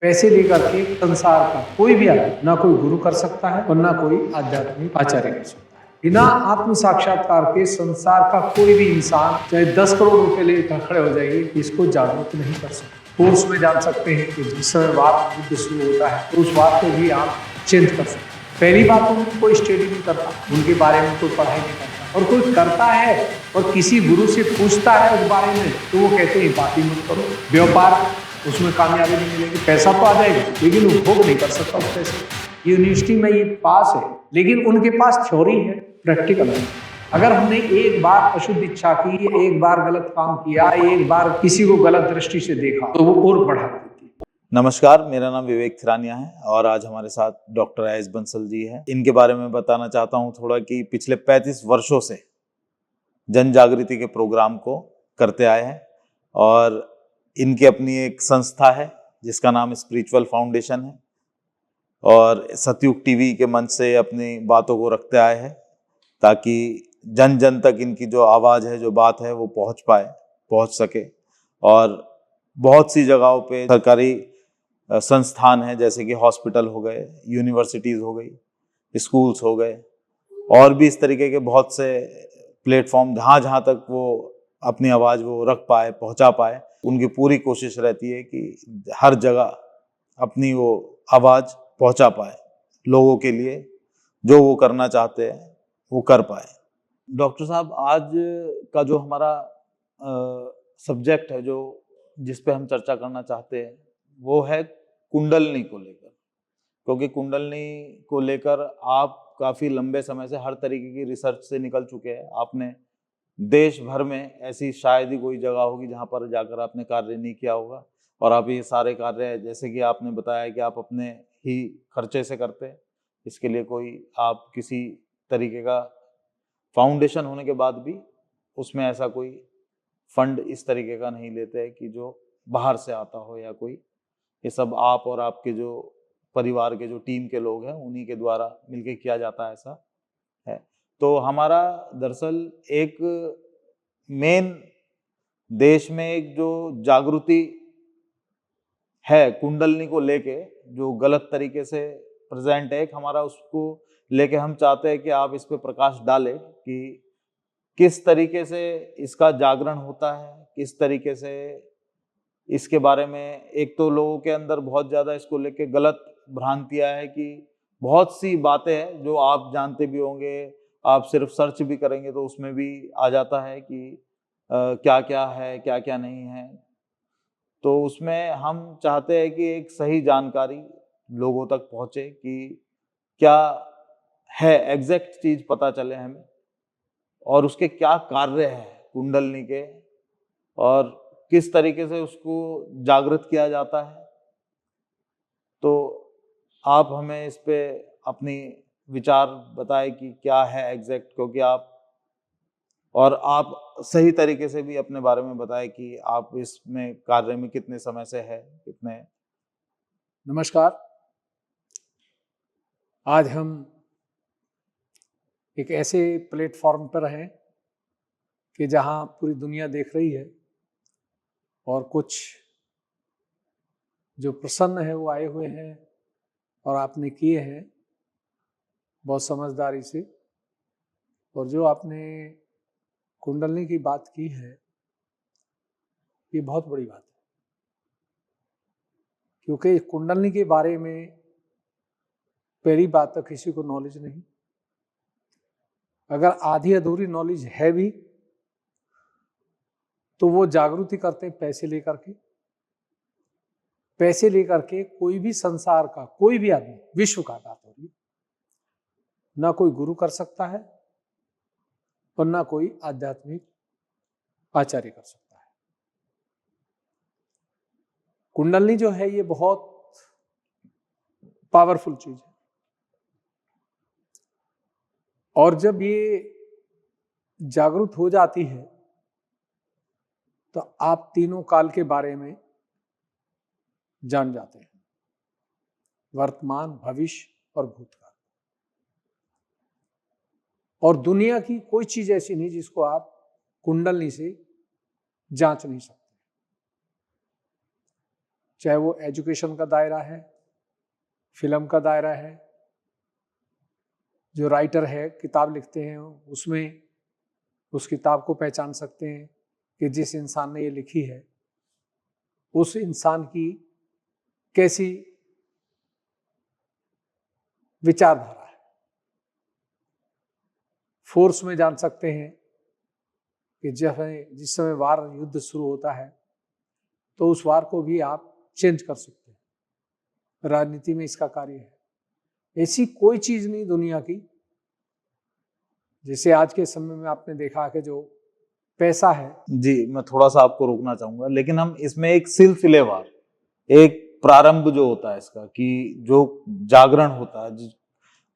पैसे लेकर के संसार का कोई भी आदमी ना कोई गुरु कर सकता है और ना कोई आध्यात्मिक आचार्य कर सकता है। बिना आत्म साक्षात्कार के संसार का कोई भी इंसान चाहे 10 करोड़ रुपए लेकर खड़े हो जाइए, इसको जागरूक नहीं कर सकते। कोर्स में जान सकते हैं कि जिस समय वाद युद्ध शुरू होता है तो उस बात को भी आप चेंज कर सकते हैं। पहली बात तो उनको कोई स्टडी नहीं करता, उनके बारे में कोई पढ़ाई नहीं करता, और कोई करता है और किसी गुरु से पूछता है उस बारे में तो वो कहते हैं बात ही मत करो। व्यापार उसमें कामयाबी नहीं मिलेगी, पैसा तो आ जाएगा लेकिन वो भोग नहीं कर सकता उस पैसे। यूनिवर्सिटी में ये पास है लेकिन उनके पास थ्योरी है, प्रैक्टिकल है। अगर हमने एक बार अशुद्ध इच्छा की, एक बार गलत काम किया, एक बार किसी को गलत दृष्टि से देखा तो वो और बढ़ा देती है। नमस्कार, मेरा नाम विवेक थिरानिया है और आज हमारे साथ डॉक्टर आयस बंसल जी हैं। इनके बारे में बताना चाहता हूं थोड़ा कि पिछले 35 वर्षों से जन जागृति के प्रोग्राम को करते आए हैं और इनकी अपनी एक संस्था है जिसका नाम स्पिरिचुअल फाउंडेशन है और सतयुग टीवी के मंच से अपनी बातों को रखते आए हैं ताकि जन जन तक इनकी जो आवाज़ है, जो बात है, वो पहुंच सके। और बहुत सी जगहों पे सरकारी संस्थान हैं जैसे कि हॉस्पिटल हो गए, यूनिवर्सिटीज़ हो गई, स्कूल्स हो गए और भी इस तरीके के बहुत से प्लेटफॉर्म जहाँ तक वो अपनी आवाज़ वो रख पाए, पहुँचा पाए, उनकी पूरी कोशिश रहती है कि हर जगह अपनी वो आवाज़ पहुँचा पाए लोगों के लिए, जो वो करना चाहते हैं वो कर पाए। डॉक्टर साहब, आज का जो हमारा सब्जेक्ट है, जो जिस पे हम चर्चा करना चाहते हैं, वो है कुंडलनी को लेकर। क्योंकि कुंडलनी को लेकर आप काफ़ी लंबे समय से हर तरीके की रिसर्च से निकल चुके हैं। आपने देश भर में ऐसी शायद ही कोई जगह होगी जहाँ पर जाकर आपने कार्य नहीं किया होगा और आप ये सारे कार्य, जैसे कि आपने बताया कि आप अपने ही खर्चे से करते हैं, इसके लिए कोई आप किसी तरीके का फाउंडेशन होने के बाद भी उसमें ऐसा कोई फंड इस तरीके का नहीं लेते हैं कि जो बाहर से आता हो या कोई, ये सब आप और आपके जो परिवार के जो टीम के लोग हैं उन्हीं के द्वारा मिलके किया जाता है, ऐसा है। तो हमारा दरअसल एक मेन देश में एक जो जागृति है कुंडलनी को लेके, जो गलत तरीके से प्रेजेंट है, एक हमारा उसको लेके हम चाहते हैं कि आप इस पे प्रकाश डालें कि किस तरीके से इसका जागरण होता है, किस तरीके से इसके बारे में, एक तो लोगों के अंदर बहुत ज़्यादा इसको लेके गलत भ्रांतियाँ है कि बहुत सी बातें हैं जो आप जानते भी होंगे, आप सिर्फ सर्च भी करेंगे तो उसमें भी आ जाता है कि क्या क्या है, क्या क्या नहीं है। तो उसमें हम चाहते हैं कि एक सही जानकारी लोगों तक पहुँचे कि क्या है, एग्जैक्ट चीज़ पता चले हमें और उसके क्या कार्य है कुंडलनी के और किस तरीके से उसको जागृत किया जाता है। तो आप हमें इस पे अपनी विचार बताएं कि क्या है एग्जैक्ट, क्योंकि आप सही तरीके से भी अपने बारे में बताएं कि आप इसमें कार्य में कितने समय से है, कितने। नमस्कार, आज हम एक ऐसे प्लेटफॉर्म पर हैं कि जहां पूरी दुनिया देख रही है और कुछ जो प्रसन्न है वो आए हुए हैं और आपने किए हैं बहुत समझदारी से। और जो आपने कुंडलनी की बात की है ये बहुत बड़ी बात है, क्योंकि कुंडलनी के बारे में पहली बात तो किसी को नॉलेज नहीं। अगर आधी अधूरी नॉलेज है भी तो वो जागृति करते हैं पैसे लेकर के कोई भी संसार का कोई भी आदमी, विश्व का बात हो रही, ना कोई गुरु कर सकता है और ना कोई आध्यात्मिक आचार्य कर सकता है। कुंडलनी जो है ये बहुत पावरफुल चीज है और जब ये जागृत हो जाती है तो आप तीनों काल के बारे में जान जाते हैं, वर्तमान, भविष्य और भूतकाल। और दुनिया की कोई चीज ऐसी नहीं जिसको आप कुंडलनी से जांच नहीं सकते। चाहे वो एजुकेशन का दायरा है, फिल्म का दायरा है, जो राइटर है किताब लिखते हैं उसमें उस किताब को पहचान सकते हैं कि जिस इंसान ने ये लिखी है उस इंसान की कैसी विचारधारा है। फोर्स में जान सकते हैं कि जिस समय वार युद्ध शुरू होता है तो उस वार को भी आप चेंज कर सकते हैं। राजनीति में इसका कार्य है। ऐसी कोई चीज नहीं दुनिया की, जैसे आज के समय में आपने देखा कि जो पैसा है। जी, मैं थोड़ा सा आपको रोकना चाहूंगा, लेकिन हम इसमें एक सिलसिलेवार, एक प्रारंभ जो होता है इसका, कि जो जागरण होता है,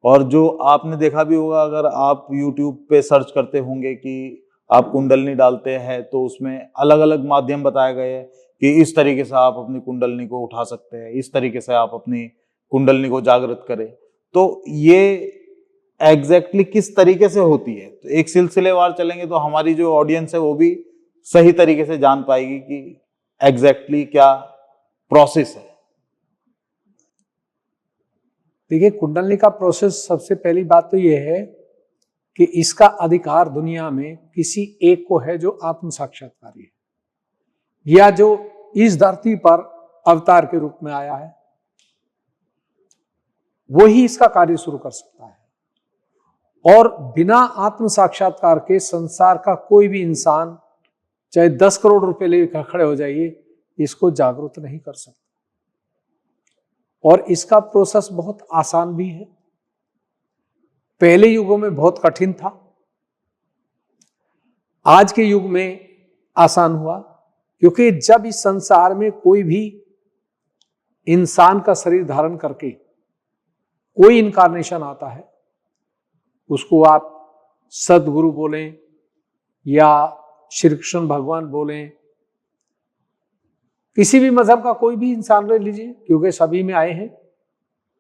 और जो आपने देखा भी होगा, अगर आप YouTube पे सर्च करते होंगे कि आप कुंडलनी डालते हैं तो उसमें अलग अलग माध्यम बताए गए हैं कि इस तरीके से आप अपनी कुंडलनी को उठा सकते हैं, इस तरीके से आप अपनी कुंडलनी को जागृत करें। तो ये एग्जैक्टली किस तरीके से होती है, तो एक सिलसिलेवार चलेंगे तो हमारी जो ऑडियंस है वो भी सही तरीके से जान पाएगी कि एग्जैक्टली क्या प्रोसेस है। देखिए, कुंडलनी का प्रोसेस, सबसे पहली बात तो यह है कि इसका अधिकार दुनिया में किसी एक को है जो आत्म साक्षात्कारी है, या जो इस धरती पर अवतार के रूप में आया है, वही इसका कार्य शुरू कर सकता है। और बिना आत्म साक्षात्कार के संसार का कोई भी इंसान चाहे 10 करोड़ रुपए लेकर खड़े हो जाइए, इसको जागरूक नहीं कर सकता। और इसका प्रोसेस बहुत आसान भी है। पहले युगों में बहुत कठिन था, आज के युग में आसान हुआ, क्योंकि जब इस संसार में कोई भी इंसान का शरीर धारण करके कोई इनकारनेशन आता है, उसको आप सदगुरु बोलें या श्री कृष्ण भगवान बोलें, किसी भी मजहब का कोई भी इंसान ले लीजिए, क्योंकि सभी में आए हैं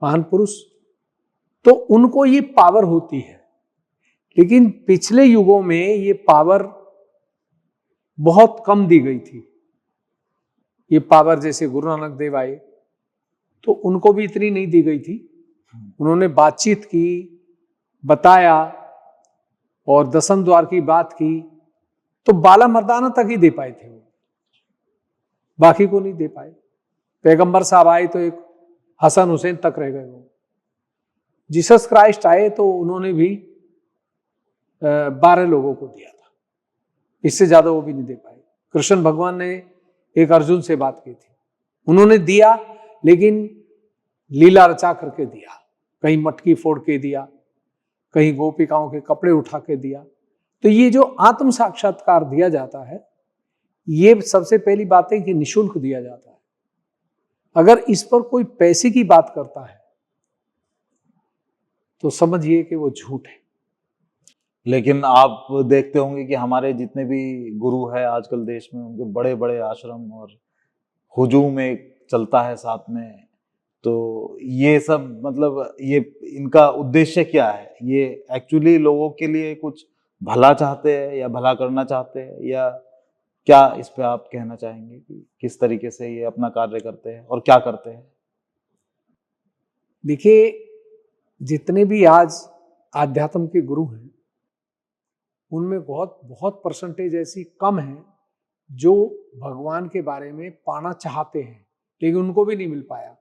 महान पुरुष, तो उनको ये पावर होती है। लेकिन पिछले युगों में ये पावर बहुत कम दी गई थी। ये पावर जैसे गुरु नानक देव आए तो उनको भी इतनी नहीं दी गई थी। उन्होंने बातचीत की, बताया और दसम द्वार की बात की, तो बाला मर्दाना तक ही दे पाए थे वो, बाकी को नहीं दे पाए। पैगंबर साहब आए तो एक हसन हुसैन तक रह गए वो। जीसस क्राइस्ट आए तो उन्होंने भी 12 लोगों को दिया था, इससे ज्यादा वो भी नहीं दे पाए। कृष्ण भगवान ने एक अर्जुन से बात की थी, उन्होंने दिया लेकिन लीला रचा करके दिया, कहीं मटकी फोड़ के दिया, कहीं गोपिकाओं के कपड़े उठा के दिया। तो ये जो आत्म साक्षात्कार दिया जाता है, ये सबसे पहली बात है कि निशुल्क दिया जाता है। अगर इस पर कोई पैसे की बात करता है तो समझिए कि वो झूठ है। लेकिन आप देखते होंगे कि हमारे जितने भी गुरु है आजकल देश में, उनके बड़े बड़े आश्रम और हुजूम एक चलता है साथ में। तो ये सब मतलब ये इनका उद्देश्य क्या है? ये एक्चुअली लोगों के लिए कुछ भला चाहते हैं या भला करना चाहते हैं, या क्या इस पे आप कहना चाहेंगे कि किस तरीके से ये अपना कार्य करते हैं और क्या करते हैं? देखिए, जितने भी आज आध्यात्म के गुरु हैं उनमें बहुत बहुत परसेंटेज ऐसी कम है जो भगवान के बारे में पाना चाहते हैं, लेकिन उनको भी नहीं मिल पाया,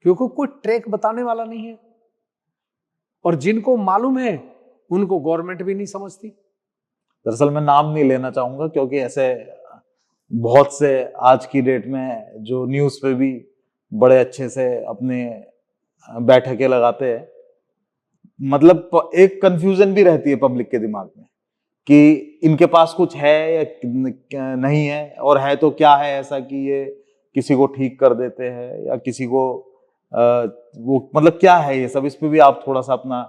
क्योंकि कोई ट्रैक बताने वाला नहीं है। और जिनको मालूम है उनको गवर्नमेंट भी नहीं समझती। दरअसल मैं नाम नहीं लेना चाहूंगा, क्योंकि ऐसे बहुत से आज की डेट में जो न्यूज़ पे भी बड़े अच्छे से अपने बैठकें लगाते हैं, मतलब एक कंफ्यूजन भी रहती है पब्लिक के दिमाग में कि इनके पास कुछ है या नहीं है, और है तो क्या है ऐसा कि ये किसी को ठीक कर देते हैं या किसी को वो मतलब क्या है ये सब। इस पे भी आप थोड़ा सा अपना।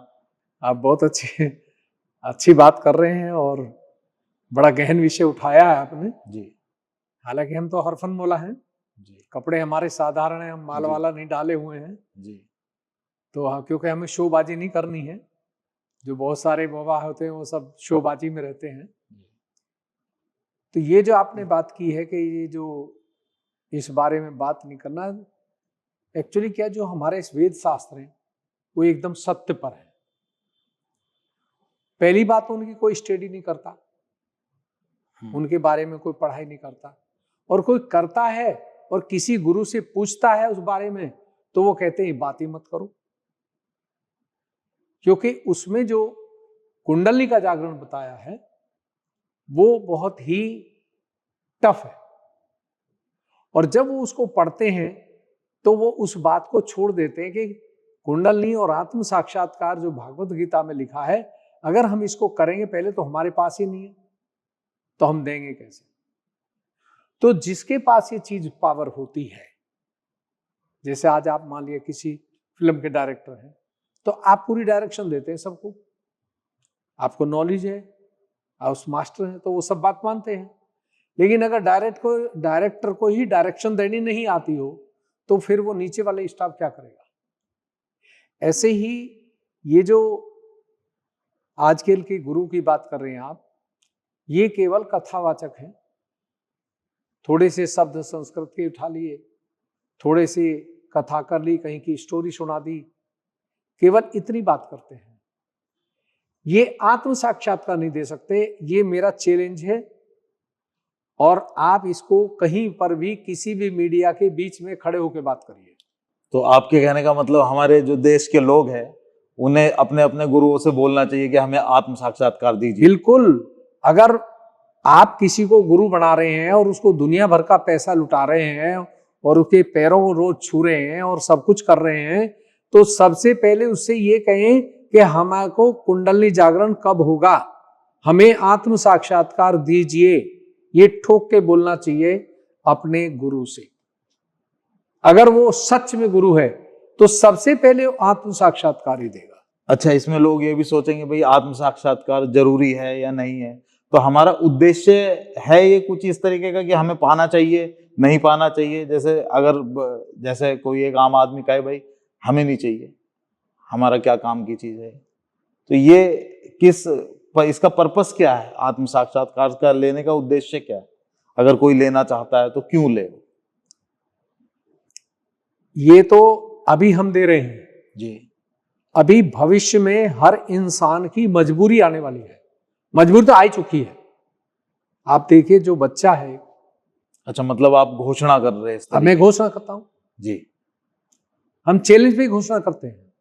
आप बहुत अच्छी बात कर रहे हैं और बड़ा गहन विषय उठाया है आपने जी। हालांकि हम तो हरफन मौला हैं जी। कपड़े हमारे साधारण हैं, हम माल वाला नहीं डाले हुए हैं जी। तो हाँ, क्योंकि हमें शोबाजी नहीं करनी है। जो बहुत सारे बाबा होते हैं वो सब शोबाजी में रहते हैं। तो ये जो आपने बात की है कि ये जो इस बारे में बात नहीं करना। एक्चुअली क्या, जो हमारे इस वेद शास्त्र हैं वो एकदम सत्य पर है। पहली बात तो उनकी कोई स्टडी नहीं करता, उनके बारे में कोई पढ़ाई नहीं करता, और कोई करता है और किसी गुरु से पूछता है उस बारे में तो वो कहते हैं बात ही मत करो, क्योंकि उसमें जो कुंडली का जागरण बताया है वो बहुत ही टफ है। और जब वो उसको पढ़ते हैं तो वो उस बात को छोड़ देते हैं कि कुंडली और आत्म साक्षात्कार जो भागवत गीता में लिखा है, अगर हम इसको करेंगे पहले तो हमारे पास ही नहीं है तो हम देंगे कैसे। तो जिसके पास ये चीज पावर होती है, जैसे आज आप मान लिया किसी फिल्म के डायरेक्टर हैं तो आप पूरी डायरेक्शन देते हैं सबको, आपको नॉलेज है, आप उस मास्टर हैं तो वो सब बात मानते हैं। लेकिन अगर डायरेक्टर को ही डायरेक्शन देनी नहीं आती हो तो फिर वो नीचे वाले स्टाफ क्या करेगा। ऐसे ही ये जो आजकल के गुरु की बात कर रहे हैं आप, ये केवल कथावाचक हैं। थोड़े से शब्द संस्कृत के उठा लिए, थोड़े से कथा कर ली, कहीं की स्टोरी सुना दी, केवल इतनी बात करते हैं। ये आत्म साक्षात्कार नहीं दे सकते। ये मेरा चैलेंज है और आप इसको कहीं पर भी किसी भी मीडिया के बीच में खड़े होकर बात करिए। तो आपके कहने का मतलब हमारे जो देश के लोग हैं उन्हें अपने अपने गुरुओं से बोलना चाहिए कि हमें आत्म साक्षात्कार दीजिए। बिल्कुल। अगर आप किसी को गुरु बना रहे हैं और उसको दुनिया भर का पैसा लुटा रहे हैं और उसके पैरों को रोज छू रहे हैं और सब कुछ कर रहे हैं, तो सबसे पहले उससे ये कहें कि हमको कुंडली जागरण कब होगा, हमें आत्म साक्षात्कार दीजिए। ये ठोक के बोलना चाहिए अपने गुरु से। अगर वो सच में गुरु है तो सबसे पहले आत्म साक्षात्कार ही देगा। अच्छा, इसमें लोग ये भी सोचेंगे भाई आत्म साक्षात्कार जरूरी है या नहीं है, तो हमारा उद्देश्य है ये कुछ इस तरीके का कि हमें पाना चाहिए नहीं पाना चाहिए। जैसे कोई एक आम आदमी कहे भाई हमें नहीं चाहिए, हमारा क्या काम की चीज है, तो ये इसका पर्पस क्या है, आत्म साक्षात्कार का लेने का उद्देश्य क्या है? अगर कोई लेना चाहता है तो क्यों ले? ये तो अभी हम दे रहे हैं जी। अभी भविष्य में हर इंसान की मजबूरी आने वाली है। मजबूरी तो आ चुकी है। आप देखिए जो बच्चा है। अच्छा, मतलब आप घोषणा कर रहे हैं? मैं घोषणा करता हूं जी। हम चैलेंज भी घोषणा करते हैं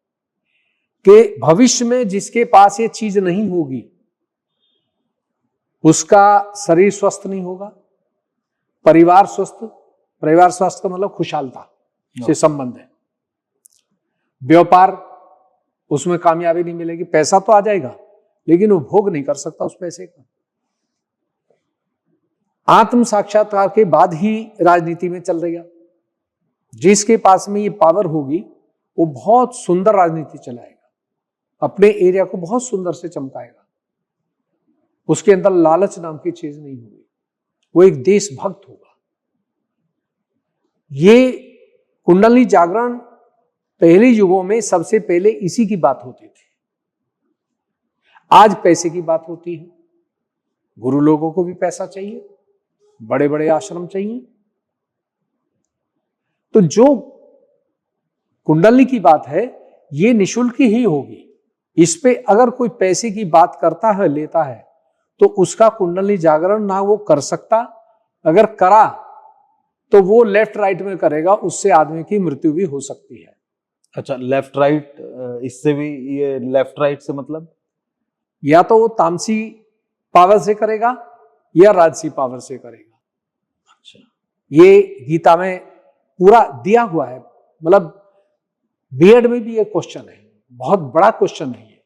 कि भविष्य में जिसके पास ये चीज नहीं होगी उसका शरीर स्वस्थ नहीं होगा, परिवार स्वस्थ का मतलब खुशहालता से संबंध है, व्यापार उसमें कामयाबी नहीं मिलेगी, पैसा तो आ जाएगा लेकिन वो भोग नहीं कर सकता उस पैसे का। आत्म साक्षात्कार के बाद ही राजनीति में चल रही है। जिसके पास में ये पावर होगी वो बहुत सुंदर राजनीति चलाएगा, अपने एरिया को बहुत सुंदर से चमकाएगा। उसके अंदर लालच नाम की चीज नहीं होगी, वो एक देशभक्त होगा। ये कुंडली जागरण पहले युगों में सबसे पहले इसी की बात होती थी। आज पैसे की बात होती है। गुरु लोगों को भी पैसा चाहिए, बड़े बड़े आश्रम चाहिए। तो जो कुंडली की बात है ये निशुल्क ही होगी। इस पे अगर कोई पैसे की बात करता है, लेता है, तो उसका कुंडली जागरण ना वो कर सकता, अगर करा तो वो लेफ्ट राइट में करेगा, उससे आदमी की मृत्यु भी हो सकती है। अच्छा, लेफ्ट राइट, इससे भी ये लेफ्ट राइट से मतलब या तो वो तामसी पावर से करेगा या राजसी पावर से करेगा। अच्छा, ये गीता में पूरा दिया हुआ है। मतलब बीएड में भी ये क्वेश्चन है, बहुत बड़ा क्वेश्चन है ये।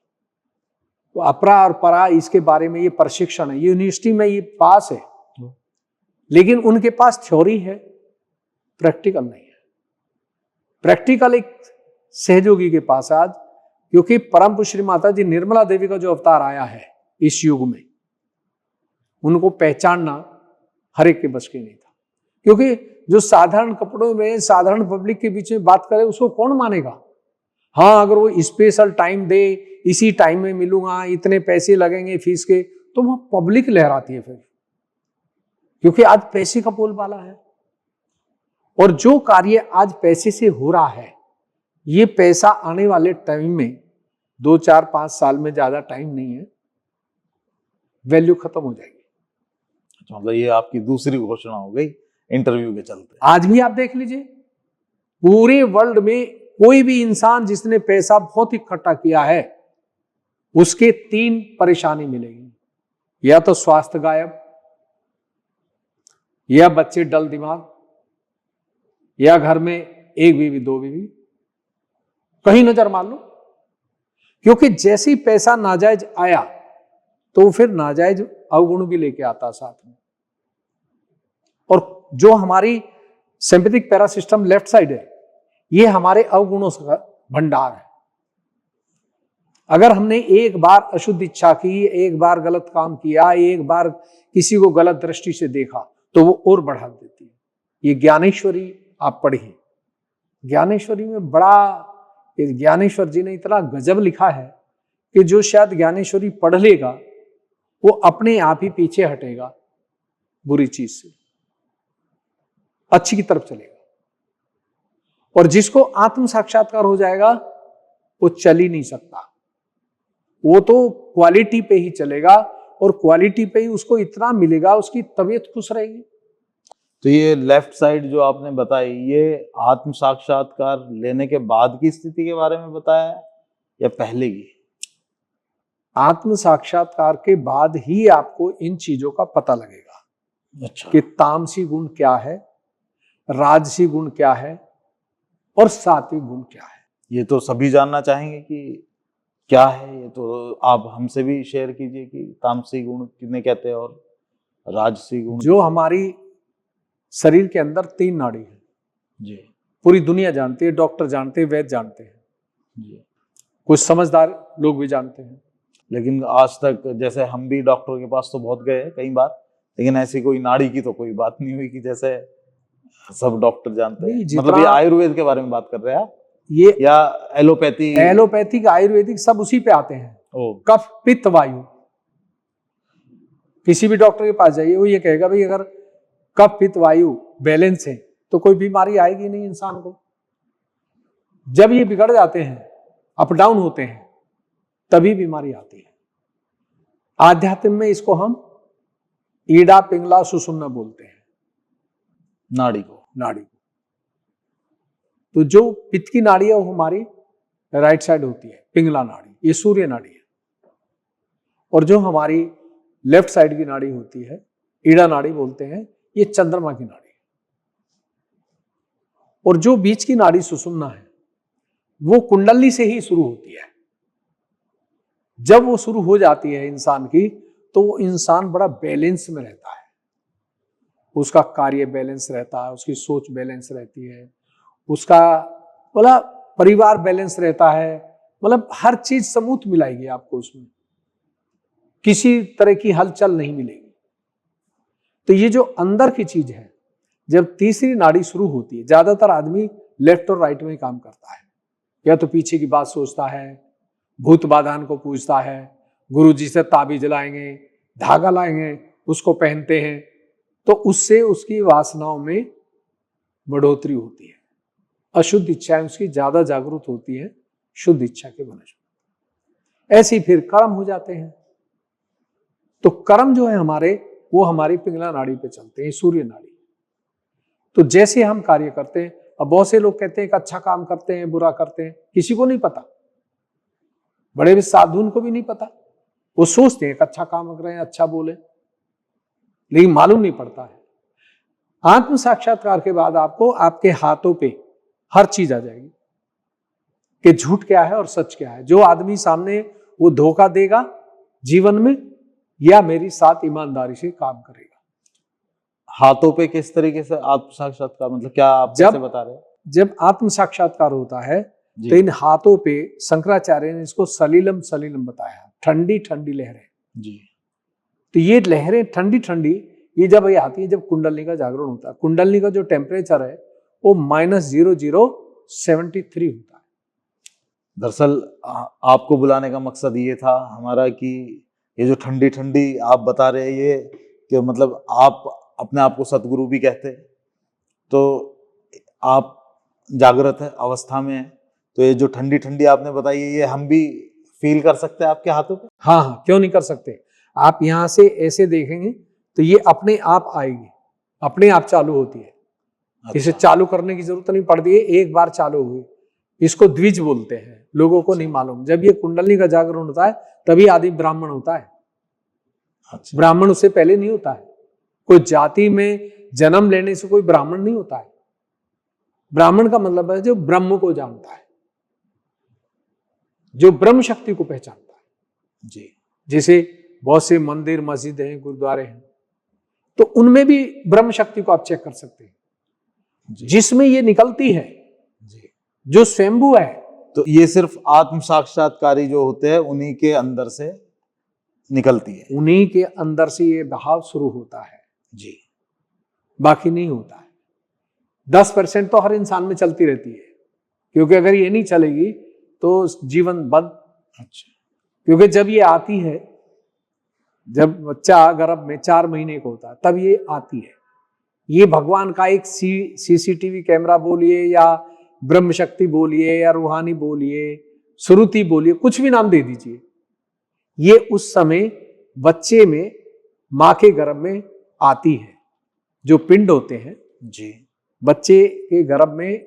तो अपरा और परा इसके बारे में ये प्रशिक्षण है, यूनिवर्सिटी में ये पास है, लेकिन उनके पास थ्योरी है, प्रैक्टिकल नहीं है। प्रैक्टिकल एक सहयोगी के पास आज, क्योंकि परम पूज्य श्री माता जी निर्मला देवी का जो अवतार आया है इस युग में, उनको पहचानना हर एक के बस की नहीं था। क्योंकि जो साधारण कपड़ों में साधारण पब्लिक के बीच में बात करे उसको कौन मानेगा। हाँ, अगर वो स्पेशल टाइम दे, इसी टाइम में मिलूंगा, इतने पैसे लगेंगे फीस के, तो वो पब्लिक लहराती है फिर, क्योंकि आज पैसे का बोलबाला है। और जो कार्य आज पैसे से हो रहा है, ये पैसा आने वाले टाइम में 2, 4, 5 साल में, ज्यादा टाइम नहीं है, वैल्यू खत्म हो जाएगी। मतलब ये आपकी दूसरी घोषणा हो गई इंटरव्यू के चलते। आज भी आप देख लीजिए, पूरे वर्ल्ड में कोई भी इंसान जिसने पैसा बहुत इकट्ठा किया है, उसके 3 परेशानी मिलेगी। या तो स्वास्थ्य गायब, या बच्चे डल दिमाग, या घर में 1 बीवी 2 बीवी। कहीं नजर मान लो, क्योंकि जैसे ही पैसा नाजायज आया तो फिर नाजायज अवगुण भी लेके आता साथ में। और जो हमारी sympathetic para system left side है, ये हमारे अवगुणों का भंडार है। अगर हमने एक बार अशुद्ध इच्छा की, एक बार गलत काम किया, एक बार किसी को गलत दृष्टि से देखा, तो वो और बढ़ा देती है। ये ज्ञानेश्वरी आप पढ़िए, ज्ञानेश्वरी में बड़ा, ज्ञानेश्वर जी ने इतना गजब लिखा है कि जो शायद ज्ञानेश्वरी पढ़ लेगा वो अपने आप ही पीछे हटेगा बुरी चीज से, अच्छी की तरफ चलेगा। और जिसको आत्म साक्षात्कार हो जाएगा वो चल ही नहीं सकता, वो तो क्वालिटी पे ही चलेगा, और क्वालिटी पे ही उसको इतना मिलेगा, उसकी तबीयत खुश रहेगी। तो ये लेफ्ट साइड जो आपने बताई, ये आत्म साक्षात्कार लेने के बाद की स्थिति के बारे में बताया है या पहले की? आत्म साक्षात्कार के बाद ही आपको इन चीजों का पता लगेगा। अच्छा। कि तामसी गुण क्या है, राजसी गुण क्या है, और सात्विक गुण क्या है। ये तो सभी जानना चाहेंगे कि क्या है, ये तो आप हमसे भी शेयर कीजिए कि तामसी गुण किन्हें कहते हैं और राजसी गुण। जो हमारी शरीर के अंदर 3 नाड़ी है जी पूरी दुनिया जानती है, डॉक्टर जानते हैं, वैद्य जानते हैं जी, कुछ समझदार लोग भी जानते हैं। लेकिन आज तक जैसे हम भी डॉक्टर के पास तो बहुत गए कई बार, लेकिन ऐसी कोई नाड़ी की तो कोई बात नहीं हुई कि जैसे सब डॉक्टर जानते हैं। मतलब ये आयुर्वेद के बारे में बात कर रहे हैं आप, ये या एलोपैथी? एलोपैथिक, आयुर्वेदिक सब उसी पे आते हैं। कफ पित्त वायु, किसी भी डॉक्टर के पास जाइए, वो ये कहेगा भाई अगर कफ पित्त वायु बैलेंस है तो कोई बीमारी आएगी नहीं इंसान को। जब ये बिगड़ जाते हैं, अप डाउन होते हैं, तभी बीमारी आती है। आध्यात्म में इसको हम ईड़ा पिंगला सुषुम्ना बोलते हैं, नाड़ी को। तो जो पित्त की नाड़ी है वो हमारी राइट साइड होती है, पिंगला नाड़ी, ये सूर्य नाड़ी है। और जो हमारी लेफ्ट साइड की नाड़ी होती है, ईड़ा नाड़ी बोलते हैं, ये चंद्रमा की नाड़ी है। और जो बीच की नाड़ी सुषुम्ना है, वो कुंडली से ही शुरू होती है। जब वो शुरू हो जाती है इंसान की, तो वो इंसान बड़ा बैलेंस में रहता है, उसका कार्य बैलेंस रहता है, उसकी सोच बैलेंस रहती है, उसका मतलब परिवार बैलेंस रहता है, मतलब हर चीज समूथ मिलाएगी आपको, उसमें किसी तरह की हलचल नहीं मिलेगी। तो ये जो अंदर की चीज है, जब तीसरी नाड़ी शुरू होती है, ज्यादातर आदमी लेफ्ट और राइट में काम करता है, या तो पीछे की बात सोचता है, भूत बाधान को पूछता है, गुरुजी से ताबीज लाएंगे, धागा लाएंगे, उसको पहनते हैं, तो उससे उसकी वासनाओं में बढ़ोतरी होती है, अशुद्ध इच्छाएं उसकी ज्यादा जागरूक होती है शुद्ध इच्छा के बनस्पति। ऐसे ही फिर कर्म हो जाते हैं। तो कर्म जो है हमारे, वो हमारी पिंगला नाड़ी पे चलते हैं, सूर्य नाड़ी। तो जैसे हम कार्य करते हैं, अब बहुत से लोग कहते हैं कि अच्छा काम करते हैं, बुरा करते हैं, किसी को नहीं पता, बड़े भी साधु को भी नहीं पता। वो सोचते हैं कि अच्छा काम कर रहे हैं, अच्छा बोले, लेकिन मालूम नहीं पड़ता है। आत्म साक्षात्कार के बाद आपको आपके हाथों पे हर चीज आ जाएगी कि झूठ क्या है और सच क्या है। जो आदमी सामने वो धोखा देगा जीवन में, या मेरी साथ ईमानदारी से काम करेगा। हाथों पे किस तरीके से आत्म साक्षात्कार, मतलब क्या आप कैसे बता रहे हैं? जब आत्म साक्षात्कार होता है तो इन हाथों पे शंकराचार्य ने इसको सलीलम सलीलम बताया, ठंडी ठंडी लहरें जी। तो ये लहरें ठंडी ठंडी ये जब ये आती है, जब कुंडली का जागरण होता है, कुंडली का जो टेम्परेचर है वो -0073 होता है। दरअसल आपको बुलाने का मकसद ये था हमारा कि ये जो ठंडी ठंडी आप बता रहे हैं, ये कि मतलब आप अपने आप को सतगुरु भी कहते, तो आप जागृत है अवस्था में है, तो ये जो ठंडी ठंडी आपने बताई है, ये हम भी फील कर सकते हैं आपके हाथों पे? हाँ हाँ, क्यों नहीं कर सकते। आप यहाँ से ऐसे देखेंगे तो ये अपने आप आएगी, अपने आप चालू होती है। इसे चालू करने की जरूरत नहीं पड़ती है, एक बार चालू हुई। इसको द्विज बोलते हैं, लोगों को नहीं मालूम। जब ये कुंडली का जागरण होता है तभी आदि ब्राह्मण होता है। ब्राह्मण उससे पहले नहीं होता है। कोई जाति में जन्म लेने से कोई ब्राह्मण नहीं होता है। ब्राह्मण का मतलब है जो ब्रह्म को जानता है, जो ब्रह्म शक्ति को पहचानता है जी। जैसे बहुत से मंदिर मस्जिद हैं, गुरुद्वारे हैं, तो उनमें भी ब्रह्म शक्ति को आप चेक कर सकते हैं, जिसमें ये निकलती है जी, जो स्वयंभू है। तो ये सिर्फ आत्म साक्षात्कारी जो होते हैं उन्हीं के अंदर से निकलती है, उन्हीं के अंदर से ये बहाव शुरू होता है जी, बाकी नहीं होता है। 10% तो हर इंसान में चलती रहती है, क्योंकि अगर ये नहीं चलेगी तो जीवन बंद। अच्छा, क्योंकि जब ये आती है, जब बच्चा गर्भ में 4 महीने का होता है तब ये आती है। ये भगवान का एक सीसीटीवी कैमरा बोलिए या ब्रह्म शक्ति बोलिए या रूहानी बोलिए, श्रुति बोलिए, कुछ भी नाम दे दीजिए, ये उस समय बच्चे में मां के गर्भ में आती है। जो पिंड होते हैं जी, बच्चे के गर्भ में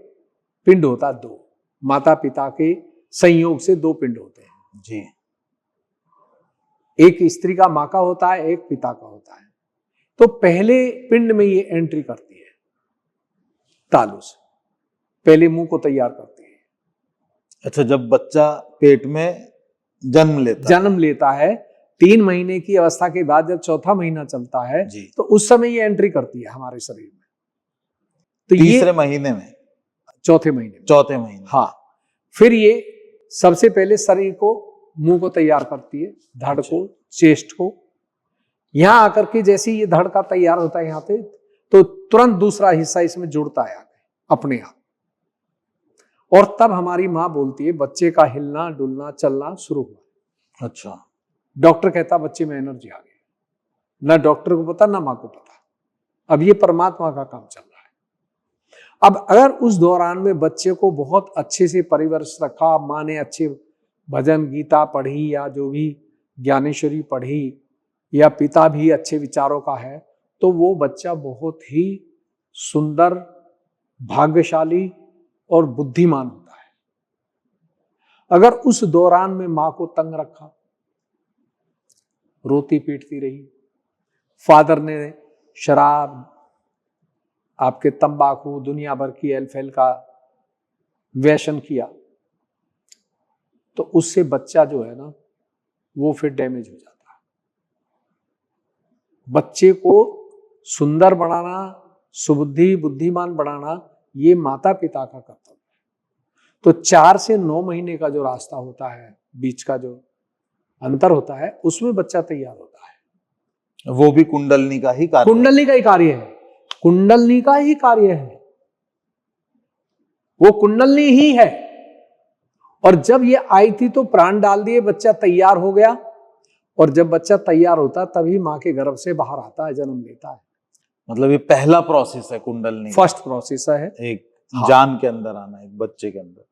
पिंड होता है 2, माता पिता के संयोग से 2 पिंड होते हैं जी। एक स्त्री का मां का होता है, एक पिता का होता है। तो पहले पिंड में ये एंट्री करती है तालु से, पहले मुंह को तैयार करती है। अच्छा, जब बच्चा पेट में जन्म लेता है 3 महीने की अवस्था के बाद जब 4था महीना चलता है जी, तो उस समय ये एंट्री करती है हमारे शरीर में। तो तीसरे महीने में, चौथे महीने हाँ। फिर ये सबसे पहले शरीर को, मुंह को तैयार करती है, धड़ को, चेस्ट को। यहां आकर के जैसे ये धड़ का तैयार होता है यहाँ पे, तो तुरंत दूसरा हिस्सा इसमें जुड़ता है अपने आप। और तब हमारी माँ बोलती है बच्चे का हिलना डुलना चलना शुरू हुआ। अच्छा, डॉक्टर कहता बच्चे में एनर्जी आ गई। ना डॉक्टर को पता ना माँ को पता। अब ये परमात्मा का काम चल रहा है। अब अगर उस दौरान में बच्चे को बहुत अच्छे से परिवरिश रखा, माँ ने अच्छे भजन गीता पढ़ी या जो भी ज्ञानेश्वरी पढ़ी, या पिता भी अच्छे विचारों का है, तो वो बच्चा बहुत ही सुंदर, भाग्यशाली और बुद्धिमान होता है। अगर उस दौरान में मां को तंग रखा, रोती पीटती रही, फादर ने शराब, आपके तंबाकू, दुनिया भर की एल्फेल का व्यसन किया, तो उससे बच्चा जो है ना वो फिर डैमेज हो जाता है। बच्चे को सुंदर बनाना, सुबुद्धि बुद्धिमान बनाना, ये माता पिता का कर्तव्य है। तो 4 से 9 महीने का जो रास्ता होता है, बीच का जो अंतर होता है, उसमें बच्चा तैयार होता है। वो भी कुंडलनी का ही कार्य, कुंडलनी का ही कार्य है, कुंडलनी का ही कार्य है, वो कुंडलनी ही है। और जब ये आई थी तो प्राण डाल दिए, बच्चा तैयार हो गया। और जब बच्चा तैयार होता तभी मां के गर्भ से बाहर आता है, जन्म लेता है। मतलब ये पहला प्रोसेस है कुंडलनी, फर्स्ट प्रोसेस है एक जान के अंदर आना, एक बच्चे के अंदर।